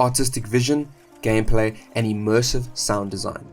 artistic vision, gameplay, and immersive sound design.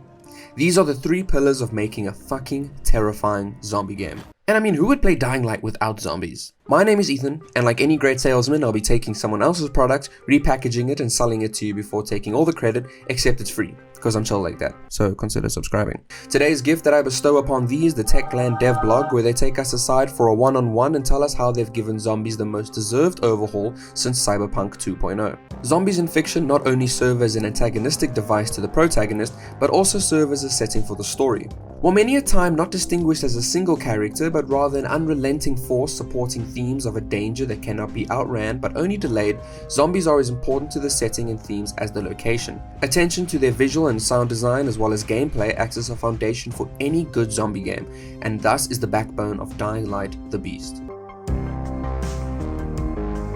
These are the three pillars of making a fucking terrifying zombie game. And I mean, who would play Dying Light without zombies? My name is Ethan, and like any great salesman, I'll be taking someone else's product, repackaging it, and selling it to you before taking all the credit, except it's free, because I'm chill like that, so consider subscribing. Today's gift that I bestow upon thee is the Techland dev blog, where they take us aside for a one-on-one and tell us how they've given zombies the most deserved overhaul since Cyberpunk 2.0. Zombies in fiction not only serve as an antagonistic device to the protagonist, but also serve as a setting for the story. While many a time not distinguished as a single character, but rather an unrelenting force supporting themes of a danger that cannot be outran but only delayed, zombies are as important to the setting and themes as the location. Attention to their visual and sound design as well as gameplay acts as a foundation for any good zombie game, and thus is the backbone of Dying Light the Beast.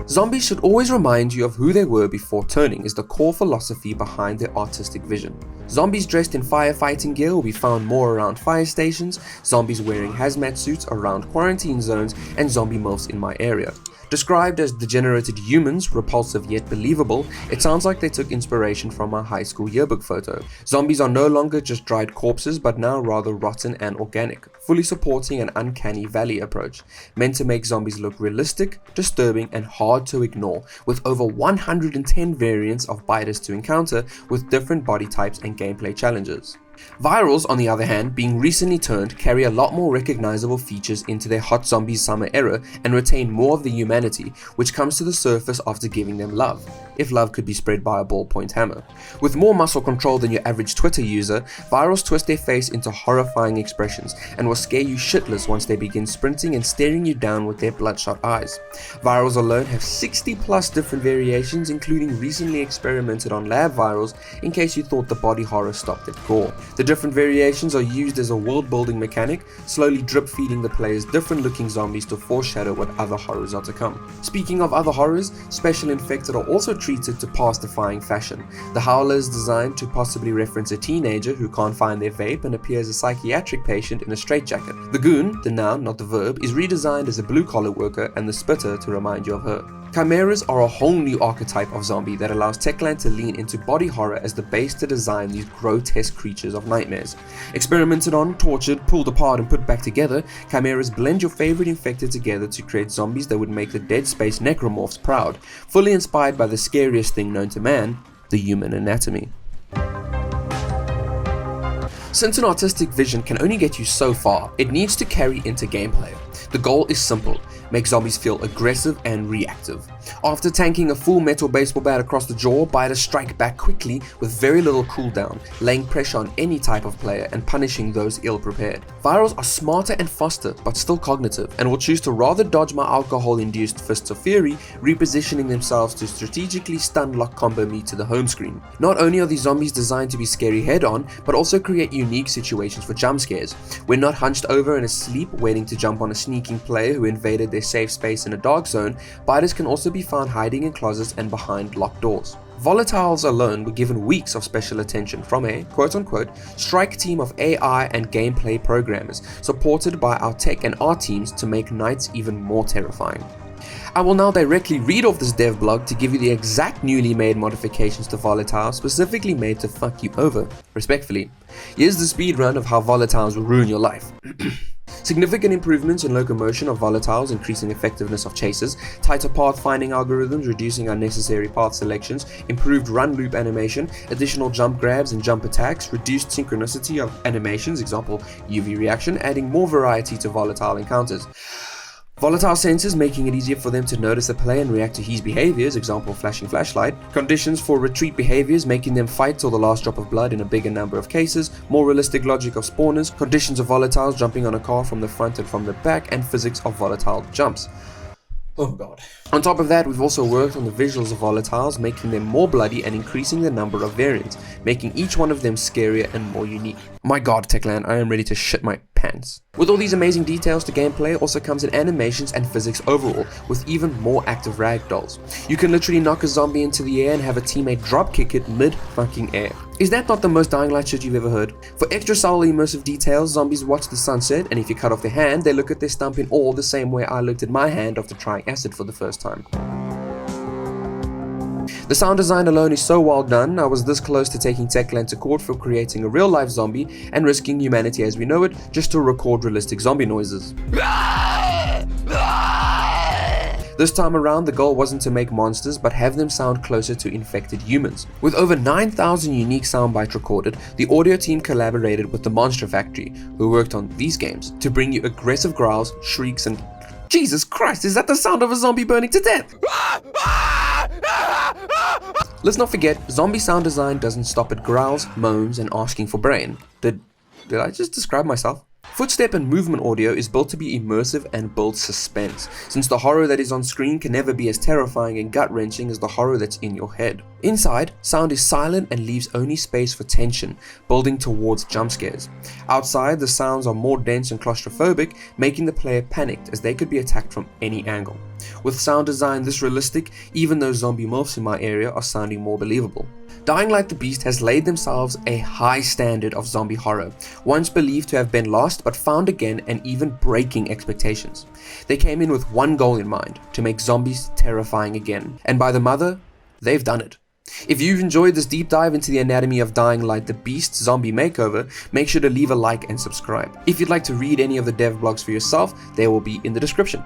Zombies should always remind you of who they were before turning is the core philosophy behind their artistic vision. Zombies dressed in firefighting gear will be found more around fire stations, zombies wearing hazmat suits around quarantine zones, and zombie MILFs in my area. Described as degenerated humans, repulsive yet believable, it sounds like they took inspiration from a high school yearbook photo. Zombies are no longer just dried corpses, but now rather rotten and organic, fully supporting an uncanny valley approach, meant to make zombies look realistic, disturbing, and hard to ignore, with over 110 variants of biters to encounter with different body types and gameplay challenges. Virals, on the other hand, being recently turned, carry a lot more recognizable features into their hot zombies summer era and retain more of the humanity, which comes to the surface after giving them love, if love could be spread by a ballpoint hammer. With more muscle control than your average Twitter user, virals twist their face into horrifying expressions and will scare you shitless once they begin sprinting and staring you down with their bloodshot eyes. Virals alone have 60 plus different variations, including recently experimented on lab virals, in case you thought the body horror stopped at gore. The different variations are used as a world building mechanic, slowly drip feeding the players different looking zombies to foreshadow what other horrors are to come. Speaking of other horrors, special infected are also treated to past-defying fashion. The Howler is designed to possibly reference a teenager who can't find their vape and appears a psychiatric patient in a straitjacket. The Goon, the noun not the verb, is redesigned as a blue-collar worker, and the Spitter to remind you of her. Chimeras are a whole new archetype of zombie that allows Techland to lean into body horror as the base to design these grotesque creatures of nightmares. Experimented on, tortured, pulled apart, and put back together, Chimeras blend your favorite infected together to create zombies that would make the Dead Space necromorphs proud, fully inspired by the scariest thing known to man, the human anatomy. Since an artistic vision can only get you so far, it needs to carry into gameplay. The goal is simple: make zombies feel aggressive and reactive. After tanking a full metal baseball bat across the jaw, biters strike back quickly with very little cooldown, laying pressure on any type of player and punishing those ill-prepared. Virals are smarter and faster, but still cognitive, and will choose to rather dodge my alcohol-induced fists of fury, repositioning themselves to strategically stun lock combo me to the home screen. Not only are these zombies designed to be scary head-on, but also create unique situations for jump scares. When not hunched over and asleep, waiting to jump on a sneaking player who invaded their safe space in a dark zone, biters can also be found hiding in closets and behind locked doors. Volatiles alone were given weeks of special attention from a quote-unquote strike team of AI and gameplay programmers, supported by our tech and art teams to make nights even more terrifying. I will now directly read off this dev blog to give you the exact newly made modifications to Volatiles specifically made to fuck you over. Respectfully, here's the speedrun of how Volatiles will ruin your life. Significant improvements in locomotion of volatiles, increasing effectiveness of chases, tighter path finding algorithms, reducing unnecessary path selections, improved run loop animation, additional jump grabs and jump attacks, reduced synchronicity of animations, example UV reaction, adding more variety to volatile encounters. Volatile sensors, making it easier for them to notice the player and react to his behaviors, example flashing flashlight. Conditions for retreat behaviors, making them fight till the last drop of blood in a bigger number of cases. More realistic logic of spawners. Conditions of volatiles jumping on a car from the front and from the back, and physics of volatile jumps. Oh god. On top of that, we've also worked on the visuals of volatiles, making them more bloody and increasing the number of variants, making each one of them scarier and more unique. My god, Techland, I am ready to shit my pants. With all these amazing details to gameplay also comes in animations and physics overall, with even more active ragdolls. You can literally knock a zombie into the air and have a teammate drop kick it mid fucking air. Is that not the most Dying Light shit you've ever heard? For extra solid immersive details, zombies watch the sunset, and if you cut off their hand, they look at their stump in awe the same way I looked at my hand after trying acid for the first time. The sound design alone is so well done. I was this close to taking Techland to court for creating a real life zombie and risking humanity as we know it just to record realistic zombie noises. This time around, the goal wasn't to make monsters, but have them sound closer to infected humans. With over 9,000 unique soundbites recorded, the audio team collaborated with the Monster Factory, who worked on these games, to bring you aggressive growls, shrieks, and Jesus Christ, is that the sound of a zombie burning to death? Let's not forget, zombie sound design doesn't stop at growls, moans, and asking for brain. Did I just describe myself? Footstep and movement audio is built to be immersive and build suspense, since the horror that is on screen can never be as terrifying and gut-wrenching as the horror that's in your head. Inside, sound is silent and leaves only space for tension, building towards jump scares. Outside, the sounds are more dense and claustrophobic, making the player panicked as they could be attacked from any angle. With sound design this realistic, even those zombie morphs in my area are sounding more believable. Dying Light the Beast has laid themselves a high standard of zombie horror, once believed to have been lost but found again and even breaking expectations. They came in with one goal in mind, to make zombies terrifying again, and by the mother, they've done it. If you've enjoyed this deep dive into the anatomy of Dying Light the Beast zombie makeover, make sure to leave a like and subscribe. If you'd like to read any of the dev blogs for yourself, they will be in the description.